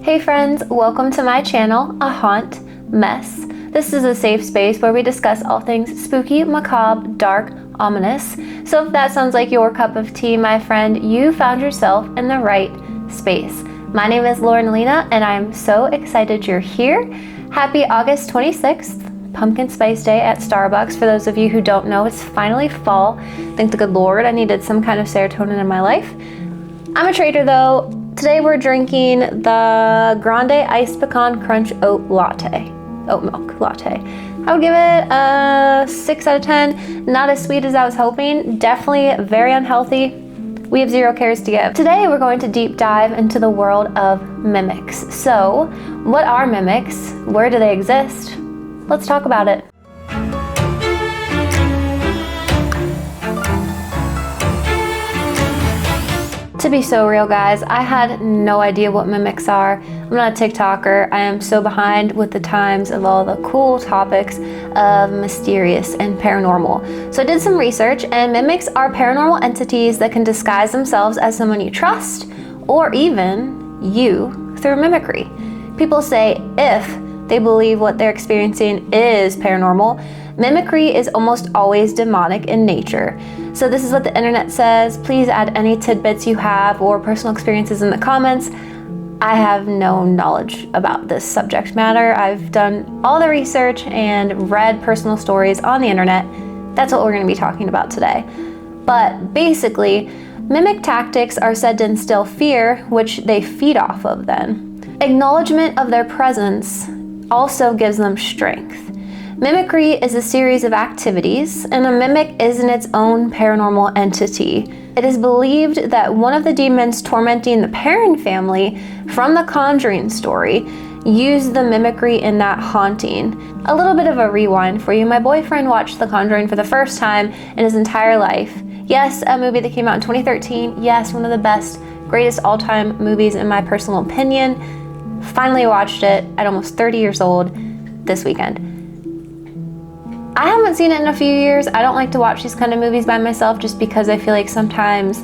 Hey friends, welcome to my channel, aHauntMess. This is a safe space where we discuss all things spooky, macabre, dark, ominous. So if that sounds like your cup of tea, my friend, you found yourself in the right space. My name is Lauren Lena, and I'm so excited you're here. Happy August 26th, Pumpkin Spice Day at Starbucks. For those of you who don't know, it's finally fall. Thank the good Lord, I needed some kind of serotonin in my life. I'm a trader though. Today we're drinking the Grande Iced Pecan Crunch Oat Milk Latte. I would give it a 6 out of 10. Not as sweet as I was hoping. Definitely very unhealthy. We have zero cares to give. Today we're going to deep dive into the world of mimics. So, what are mimics? Where do they exist? Let's talk about it. To be so real, guys, I had no idea what mimics are. I'm not a TikToker. I am so behind with the times of all the cool topics of mysterious and paranormal. So I did some research, and mimics are paranormal entities that can disguise themselves as someone you trust, or even you through mimicry. People say if they believe what they're experiencing is paranormal, mimicry is almost always demonic in nature. So this is what the internet says. Please add any tidbits you have or personal experiences in the comments. I have no knowledge about this subject matter. I've done all the research and read personal stories on the internet. That's what we're going to be talking about today. But basically, mimic tactics are said to instill fear, which they feed off of then. Acknowledgement of their presence also gives them strength. Mimicry is a series of activities, and a mimic isn't its own paranormal entity. It is believed that one of the demons tormenting the Perrin family from the Conjuring story used the mimicry in that haunting. A little bit of a rewind for you. My boyfriend watched The Conjuring for the first time in his entire life. Yes, a movie that came out in 2013. Yes, one of the best, greatest all-time movies in my personal opinion. Finally watched it at almost 30 years old this weekend. I haven't seen it in a few years. I don't like to watch these kind of movies by myself just because I feel like sometimes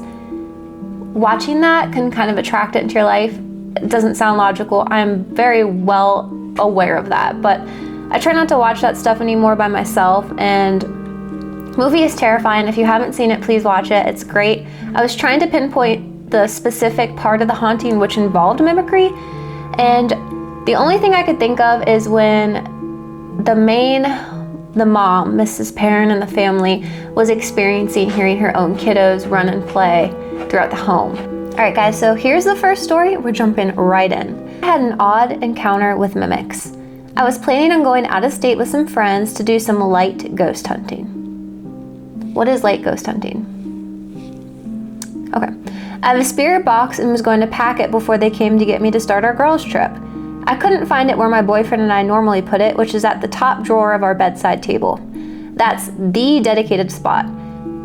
watching that can kind of attract it into your life. It doesn't sound logical. I'm very well aware of that, but I try not to watch that stuff anymore by myself, and movie is terrifying. If you haven't seen it, please watch it. It's great. I was trying to pinpoint the specific part of the haunting which involved mimicry, and the only thing I could think of is when the mom, Mrs. Perrin, and the family was experiencing hearing her own kiddos run and play throughout the home. All right, guys, so here's the first story. We're jumping right in. I had an odd encounter with mimics. I was planning on going out of state with some friends to do some light ghost hunting. What is light ghost hunting? Okay. I have a spirit box and was going to pack it before they came to get me to start our girls' trip. I couldn't find it where my boyfriend and I normally put it, which is at the top drawer of our bedside table. That's the dedicated spot.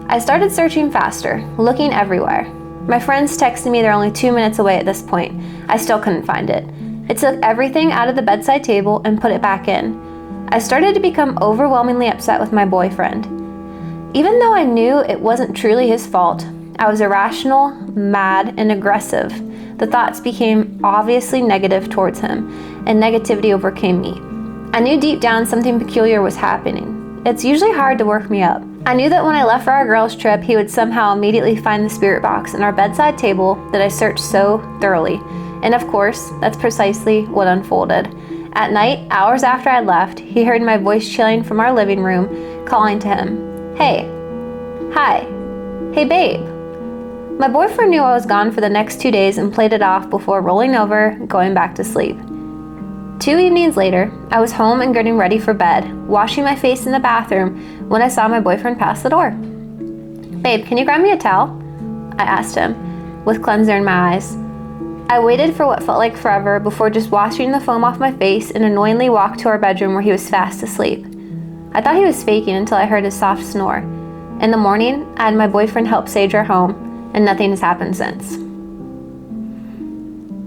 I started searching faster, looking everywhere. My friends texted me they're only 2 minutes away at this point. I still couldn't find it. I took everything out of the bedside table and put it back in. I started to become overwhelmingly upset with my boyfriend. Even though I knew it wasn't truly his fault, I was irrational, mad, and aggressive. The thoughts became obviously negative towards him, and negativity overcame me. I knew deep down something peculiar was happening. It's usually hard to work me up. I knew that when I left for our girls' trip, he would somehow immediately find the spirit box in our bedside table that I searched so thoroughly. And of course, that's precisely what unfolded. At night, hours after I left, he heard my voice chilling from our living room, calling to him, "Hey, hi, hey babe." My boyfriend knew I was gone for the next 2 days and played it off before rolling over, going back to sleep. 2 evenings later, I was home and getting ready for bed, washing my face in the bathroom when I saw my boyfriend pass the door. "Babe, can you grab me a towel?" I asked him, with cleanser in my eyes. I waited for what felt like forever before just washing the foam off my face and annoyingly walked to our bedroom where he was fast asleep. I thought he was faking until I heard his soft snore. In the morning, I had my boyfriend help sage our home, and nothing has happened since.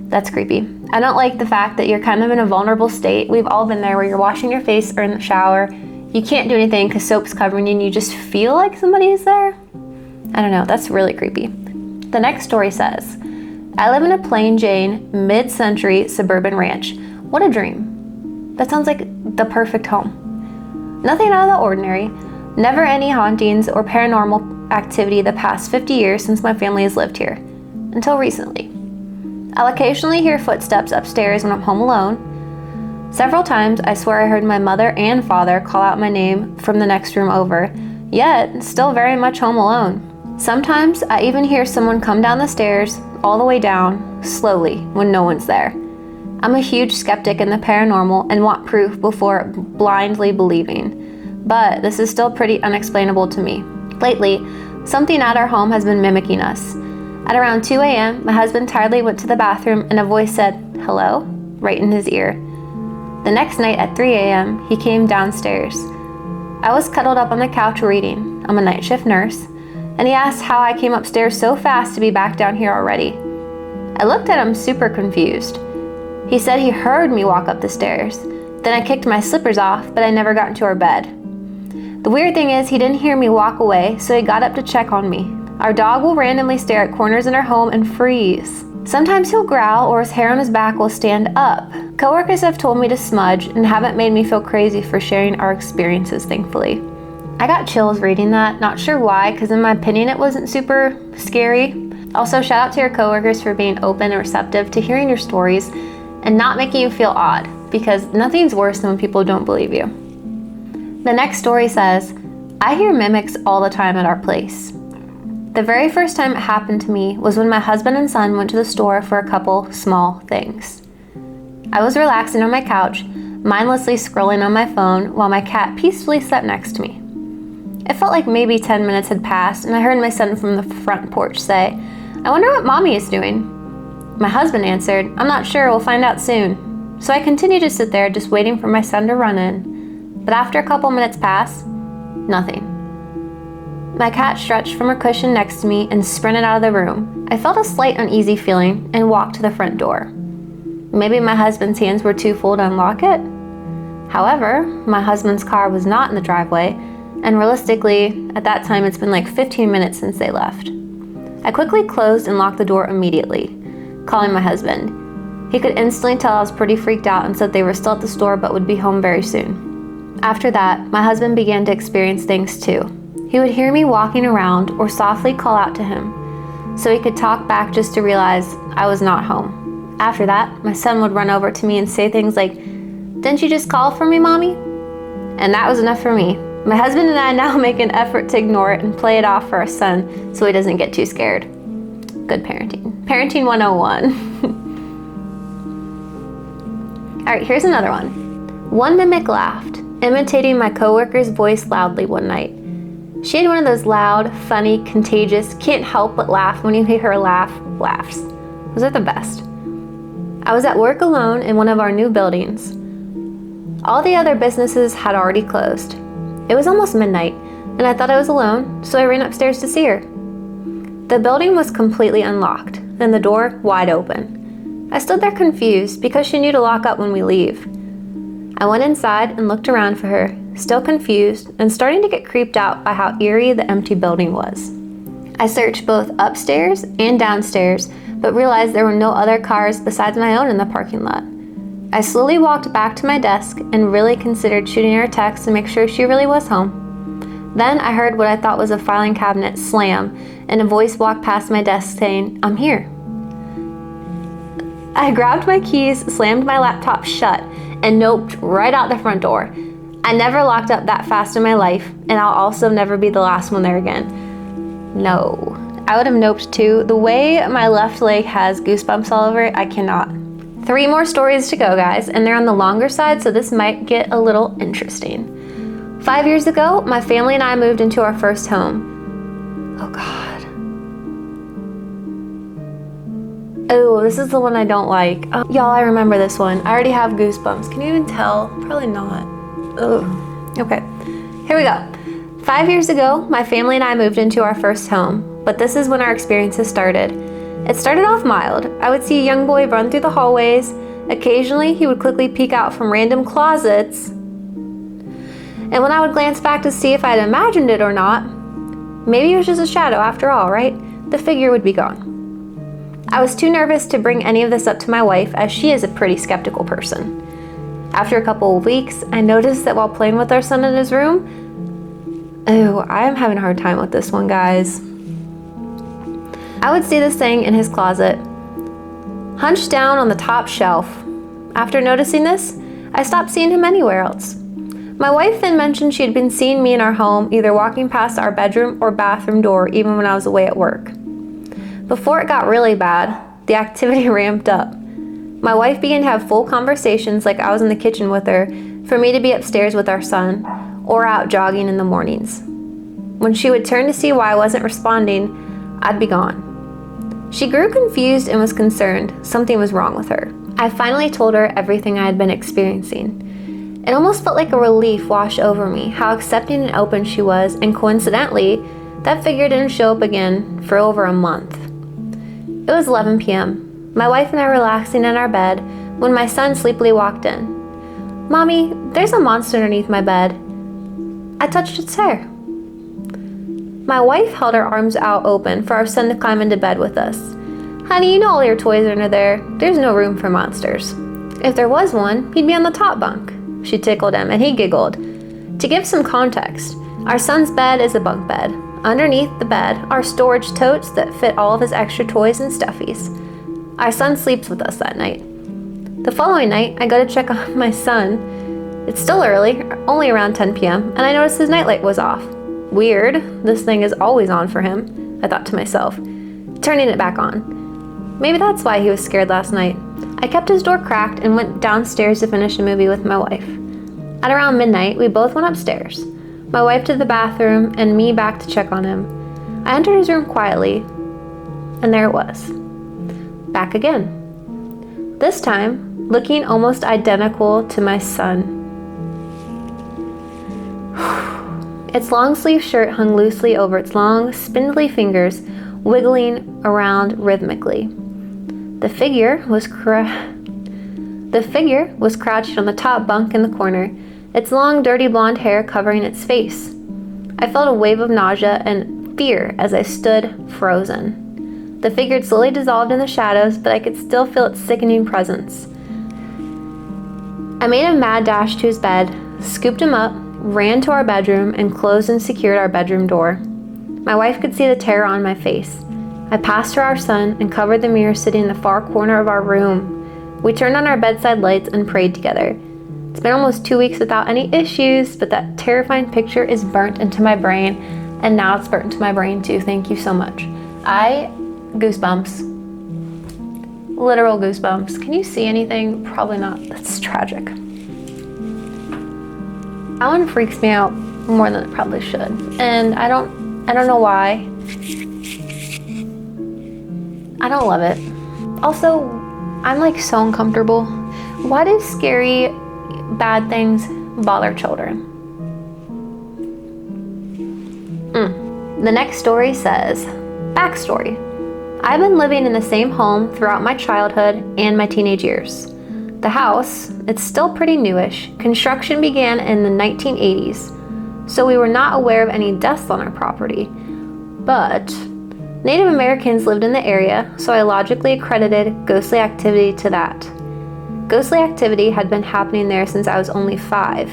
That's creepy. I don't like the fact that you're kind of in a vulnerable state. We've all been there where you're washing your face or in the shower. You can't do anything because soap's covering you and you just feel like somebody is there. I don't know, that's really creepy. The next story says, I live in a plain Jane, mid-century suburban ranch. What a dream. That sounds like the perfect home. Nothing out of the ordinary, never any hauntings or paranormal activity the past 50 years since my family has lived here, until recently. I'll occasionally hear footsteps upstairs when I'm home alone. Several times I swear I heard my mother and father call out my name from the next room over, yet still very much home alone. Sometimes I even hear someone come down the stairs, all the way down, slowly, when no one's there. I'm a huge skeptic in the paranormal and want proof before blindly believing, but this is still pretty unexplainable to me. Lately, something at our home has been mimicking us. At around 2 a.m., my husband tiredly went to the bathroom and a voice said, "Hello?" right in his ear. The next night at 3 a.m., he came downstairs. I was cuddled up on the couch reading. I'm a night shift nurse. And he asked how I came upstairs so fast to be back down here already. I looked at him super confused. He said he heard me walk up the stairs. Then I kicked my slippers off, but I never got into our bed. The weird thing is he didn't hear me walk away, so he got up to check on me. Our dog will randomly stare at corners in our home and freeze. Sometimes he'll growl or his hair on his back will stand up. Coworkers have told me to smudge and haven't made me feel crazy for sharing our experiences, thankfully. I got chills reading that, not sure why, because in my opinion it wasn't super scary. Also, shout out to your coworkers for being open and receptive to hearing your stories and not making you feel odd, because nothing's worse than when people don't believe you. The next story says, I hear mimics all the time at our place. The very first time it happened to me was when my husband and son went to the store for a couple small things. I was relaxing on my couch, mindlessly scrolling on my phone while my cat peacefully sat next to me. It felt like maybe 10 minutes had passed, and I heard my son from the front porch say, "I wonder what mommy is doing." My husband answered, "I'm not sure, we'll find out soon." So I continued to sit there just waiting for my son to run in. But after a couple minutes passed, nothing. My cat stretched from her cushion next to me and sprinted out of the room. I felt a slight uneasy feeling and walked to the front door. Maybe my husband's hands were too full to unlock it? However, my husband's car was not in the driveway, and realistically, at that time it's been like 15 minutes since they left. I quickly closed and locked the door immediately, calling my husband. He could instantly tell I was pretty freaked out and said they were still at the store but would be home very soon. After that, my husband began to experience things too. He would hear me walking around or softly call out to him, so he could talk back just to realize I was not home. After that, my son would run over to me and say things like, "Didn't you just call for me, Mommy?" And that was enough for me. My husband and I now make an effort to ignore it and play it off for our son so he doesn't get too scared. Good parenting. Parenting 101. All right, here's another one. One mimic laughed, imitating my coworker's voice loudly one night. She had one of those loud, funny, contagious, can't help but laugh when you hear her laugh, laughs. Those are the best. I was at work alone in one of our new buildings. All the other businesses had already closed. It was almost midnight, and I thought I was alone, so I ran upstairs to see her. The building was completely unlocked, and the door wide open. I stood there confused because she knew to lock up when we leave. I went inside and looked around for her, still confused and starting to get creeped out by how eerie the empty building was. I searched both upstairs and downstairs, but realized there were no other cars besides my own in the parking lot. I slowly walked back to my desk and really considered shooting her a text to make sure she really was home. Then I heard what I thought was a filing cabinet slam, and a voice walked past my desk saying, "I'm here." I grabbed my keys, slammed my laptop shut, and noped right out the front door. I never locked up that fast in my life, and I'll also never be the last one there again. No. I would have noped too. The way my left leg has goosebumps all over it, I cannot. 3 more stories to go, guys, and they're on the longer side, so this might get a little interesting. 5 years ago, my family and I moved into our first home. Oh God. Oh, this is the one I don't like. Y'all, I remember this one. I already have goosebumps. Can you even tell? Probably not. Ugh. Okay, here we go. 5 years ago, my family and I moved into our first home, but this is when our experiences started. It started off mild. I would see a young boy run through the hallways. Occasionally, he would quickly peek out from random closets. And when I would glance back to see if I had imagined it or not, maybe it was just a shadow after all, right? The figure would be gone. I was too nervous to bring any of this up to my wife, as she is a pretty skeptical person. After a couple of weeks, I noticed that while playing with our son in his room, I am having a hard time with this one, guys. I would see this thing in his closet, hunched down on the top shelf. After noticing this, I stopped seeing him anywhere else. My wife then mentioned she had been seeing me in our home, either walking past our bedroom or bathroom door, even when I was away at work. Before it got really bad, the activity ramped up. My wife began to have full conversations like I was in the kitchen with her, for me to be upstairs with our son, or out jogging in the mornings. When she would turn to see why I wasn't responding, I'd be gone. She grew confused and was concerned something was wrong with her. I finally told her everything I had been experiencing. It almost felt like a relief washed over me, how accepting and open she was, and coincidentally, that figure didn't show up again for over a month. It was 11 p.m. My wife and I were relaxing in our bed when my son sleepily walked in. "Mommy, there's a monster underneath my bed." I touched its hair. My wife held her arms out open for our son to climb into bed with us. "Honey, you know all your toys are under there. There's no room for monsters. If there was one, he'd be on the top bunk." She tickled him and he giggled. To give some context, our son's bed is a bunk bed. Underneath the bed are storage totes that fit all of his extra toys and stuffies. Our son sleeps with us that night. The following night, I go to check on my son. It's still early, only around 10 p.m., and I notice his nightlight was off. Weird, this thing is always on for him, I thought to myself, turning it back on. Maybe that's why he was scared last night. I kept his door cracked and went downstairs to finish a movie with my wife. At around midnight, we both went upstairs. My wife to the bathroom and me back to check on him. I entered his room quietly, and there it was. Back again. This time, looking almost identical to my son. Its long-sleeve shirt hung loosely over its long, spindly fingers, wiggling around rhythmically. The figure was crouched on the top bunk in the corner, its long, dirty blonde hair covering its face. I felt a wave of nausea and fear as I stood frozen. The figure had slowly dissolved in the shadows, but I could still feel its sickening presence. I made a mad dash to his bed, scooped him up, ran to our bedroom, and closed and secured our bedroom door. My wife could see the terror on my face. I passed her our son and covered the mirror sitting in the far corner of our room. We turned on our bedside lights and prayed together. It's been almost 2 weeks without any issues, but that terrifying picture is burnt into my brain, and now it's burnt into my brain too. Thank you so much. Goosebumps. Literal goosebumps. Can you see anything? Probably not. That's tragic. That one freaks me out more than it probably should, and I don't know why. I don't love it. Also, I'm like so uncomfortable. Why do scary, bad things bother children? The next story says, backstory. I've been living in the same home throughout my childhood and my teenage years. The house, it's still pretty newish. Construction began in the 1980s, so we were not aware of any deaths on our property. But Native Americans lived in the area, so I logically accredited ghostly activity to that. Ghostly activity had been happening there since I was only 5.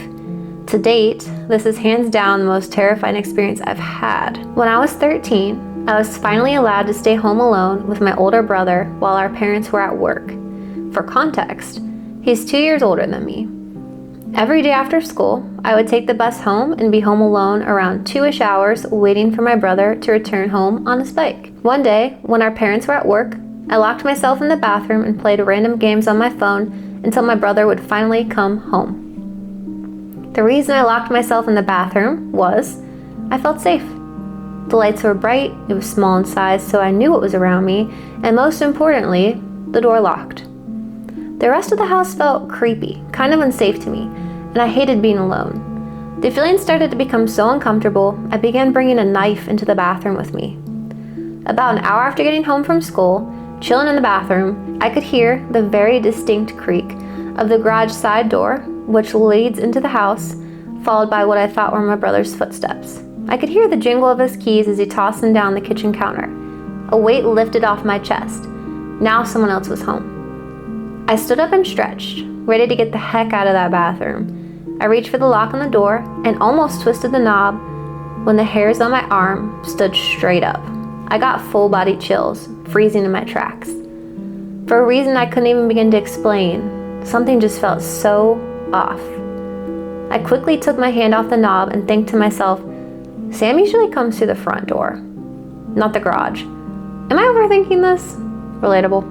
To date, this is hands down the most terrifying experience I've had. When I was 13, I was finally allowed to stay home alone with my older brother while our parents were at work. For context, he's 2 years older than me. Every day after school, I would take the bus home and be home alone around 2-ish hours waiting for my brother to return home on his bike. One day, when our parents were at work, I locked myself in the bathroom and played random games on my phone until my brother would finally come home. The reason I locked myself in the bathroom was I felt safe. The lights were bright, it was small in size, so I knew what was around me, and most importantly, the door locked. The rest of the house felt creepy, kind of unsafe to me, and I hated being alone. The feeling started to become so uncomfortable, I began bringing a knife into the bathroom with me. About an hour after getting home from school, chilling in the bathroom, I could hear the very distinct creak of the garage side door, which leads into the house, followed by what I thought were my brother's footsteps. I could hear the jingle of his keys as he tossed them down the kitchen counter. A weight lifted off my chest. Now someone else was home. I stood up and stretched, ready to get the heck out of that bathroom. I reached for the lock on the door and almost twisted the knob when the hairs on my arm stood straight up. I got full body chills, freezing in my tracks. For a reason I couldn't even begin to explain, something just felt so off. I quickly took my hand off the knob and think to myself, Sam usually comes through the front door, not the garage. Am I overthinking this? Relatable.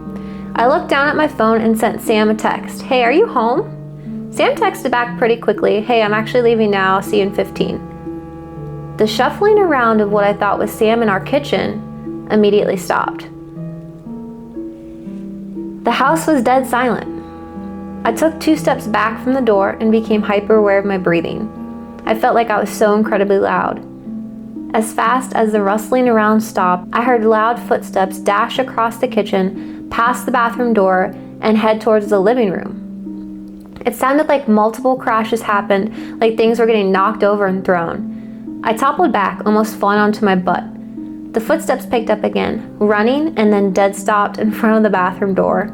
I looked down at my phone and sent Sam a text. Hey, are you home? Sam texted back pretty quickly. Hey, I'm actually leaving now. See you in 15. The shuffling around of what I thought was Sam in our kitchen immediately stopped. The house was dead silent. I took 2 steps back from the door and became hyper aware of my breathing. I felt like I was so incredibly loud. As fast as the rustling around stopped, I heard loud footsteps dash across the kitchen, past the bathroom door, and head towards the living room. It sounded like multiple crashes happened, like things were getting knocked over and thrown. I toppled back, almost falling onto my butt. The footsteps picked up again, running and then dead stopped in front of the bathroom door.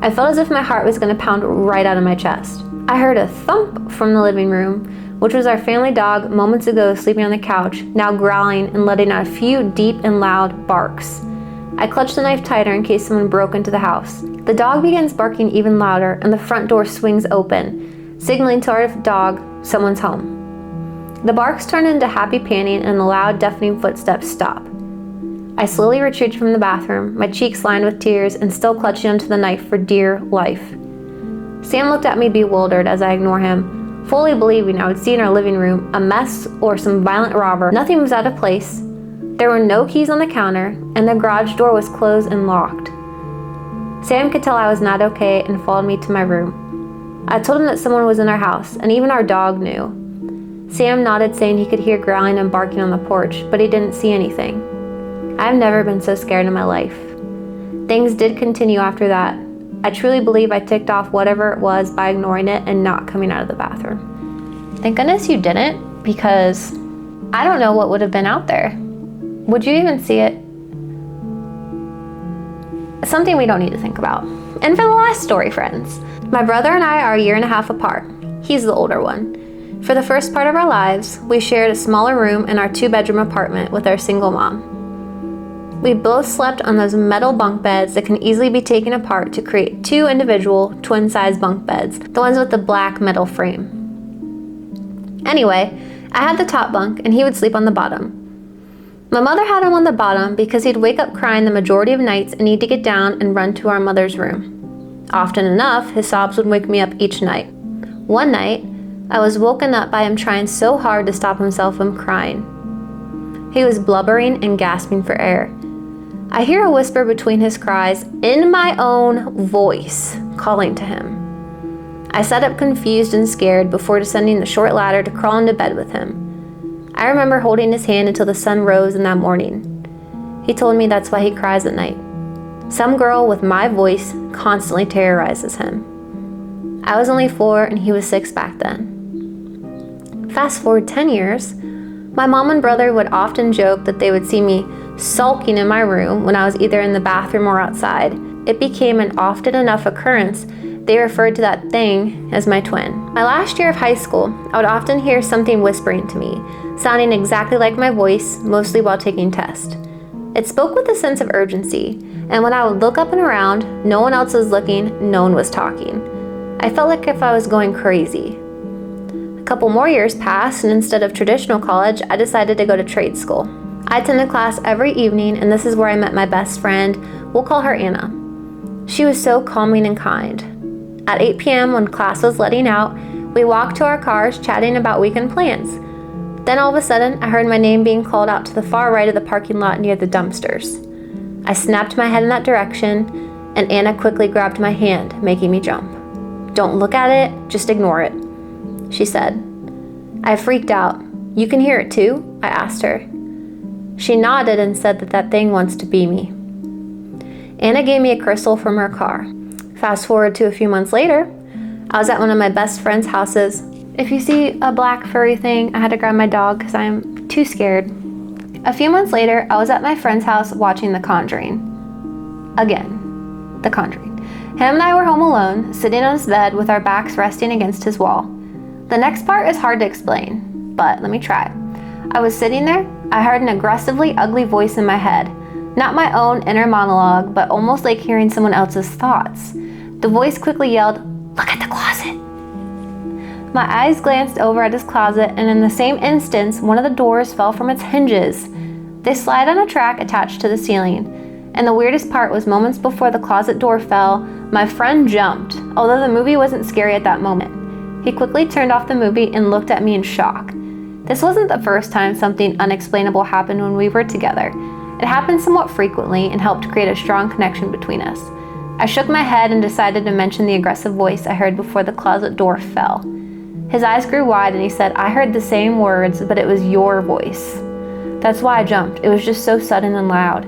I felt as if my heart was going to pound right out of my chest. I heard a thump from the living room, which was our family dog moments ago sleeping on the couch, now growling and letting out a few deep and loud barks. I clutched the knife tighter in case someone broke into the house. The dog begins barking even louder and the front door swings open, signaling to our dog someone's home. The barks turn into happy panting and the loud, deafening footsteps stop. I slowly retreated from the bathroom, my cheeks lined with tears and still clutching onto the knife for dear life. Sam looked at me bewildered as I ignored him, fully believing I would see in our living room a mess or some violent robber. Nothing was out of place. There were no keys on the counter, and the garage door was closed and locked. Sam could tell I was not okay and followed me to my room. I told him that someone was in our house, and even our dog knew. Sam nodded, saying he could hear growling and barking on the porch, but he didn't see anything. I've never been so scared in my life. Things did continue after that. I truly believe I ticked off whatever it was by ignoring it and not coming out of the bathroom. Thank goodness you didn't, because I don't know what would have been out there. Would you even see it? Something we don't need to think about. And for the last story, friends, my brother and I are a 1.5 years apart. He's the older one. For the first part of our lives, we shared a smaller room in our 2-bedroom apartment with our single mom. We both slept on those metal bunk beds that can easily be taken apart to create 2 individual twin-size bunk beds, the ones with the black metal frame. Anyway, I had the top bunk and he would sleep on the bottom. My mother had him on the bottom because he'd wake up crying the majority of nights and need to get down and run to our mother's room. Often enough, his sobs would wake me up each night. One night, I was woken up by him trying so hard to stop himself from crying. He was blubbering and gasping for air. I hear a whisper between his cries, in my own voice, calling to him. I sat up confused and scared before descending the short ladder to crawl into bed with him. I remember holding his hand until the sun rose in that morning. He told me that's why he cries at night. Some girl with my voice constantly terrorizes him. I was only 4 and he was 6 back then. Fast forward 10 years, my mom and brother would often joke that they would see me sulking in my room when I was either in the bathroom or outside. It became an often enough occurrence they referred to that thing as my twin. My last year of high school, I would often hear something whispering to me, sounding exactly like my voice, mostly while taking tests. It spoke with a sense of urgency, and when I would look up and around, no one else was looking, no one was talking. I felt like if I was going crazy. A couple more years passed, and instead of traditional college, I decided to go to trade school. I attended class every evening, and this is where I met my best friend. We'll call her Anna. She was so calming and kind. At 8 p.m. when class was letting out, we walked to our cars chatting about weekend plans. Then all of a sudden, I heard my name being called out to the far right of the parking lot near the dumpsters. I snapped my head in that direction, and Anna quickly grabbed my hand, making me jump. "Don't look at it, just ignore it," she said. I freaked out. "You can hear it too?" I asked her. She nodded and said that thing wants to be me. Anna gave me a crystal from her car. Fast forward to a few months later, I was at one of my best friend's houses. If you see a black furry thing, I had to grab my dog because I'm too scared. A few months later, I was at my friend's house watching The Conjuring. Again. The Conjuring. Him and I were home alone, sitting on his bed with our backs resting against his wall. The next part is hard to explain, but let me try. I was sitting there, I heard an aggressively ugly voice in my head. Not my own inner monologue, but almost like hearing someone else's thoughts. The voice quickly yelled, "Look at the closet." My eyes glanced over at his closet, and in the same instance, one of the doors fell from its hinges. They slide on a track attached to the ceiling. And the weirdest part was moments before the closet door fell, my friend jumped, although the movie wasn't scary at that moment. He quickly turned off the movie and looked at me in shock. This wasn't the first time something unexplainable happened when we were together. It happened somewhat frequently and helped create a strong connection between us. I shook my head and decided to mention the aggressive voice I heard before the closet door fell. His eyes grew wide and he said, "I heard the same words, but it was your voice." That's why I jumped. It was just so sudden and loud.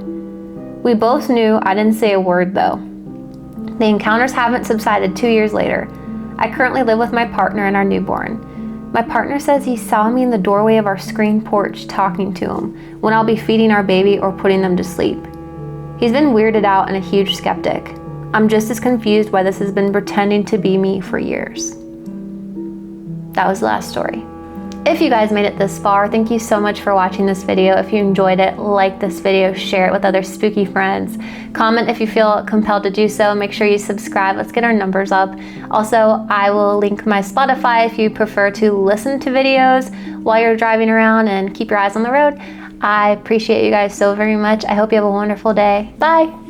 We both knew I didn't say a word though. The encounters haven't subsided 2 years later. I currently live with my partner and our newborn. My partner says he saw me in the doorway of our screen porch talking to him when I'll be feeding our baby or putting them to sleep. He's been weirded out and a huge skeptic. I'm just as confused why this has been pretending to be me for years. That was the last story. If you guys made it this far, thank you so much for watching this video. If you enjoyed it, like this video, share it with other spooky friends. Comment if you feel compelled to do so. Make sure you subscribe. Let's get our numbers up. Also, I will link my Spotify if you prefer to listen to videos while you're driving around and keep your eyes on the road. I appreciate you guys so very much. I hope you have a wonderful day. Bye.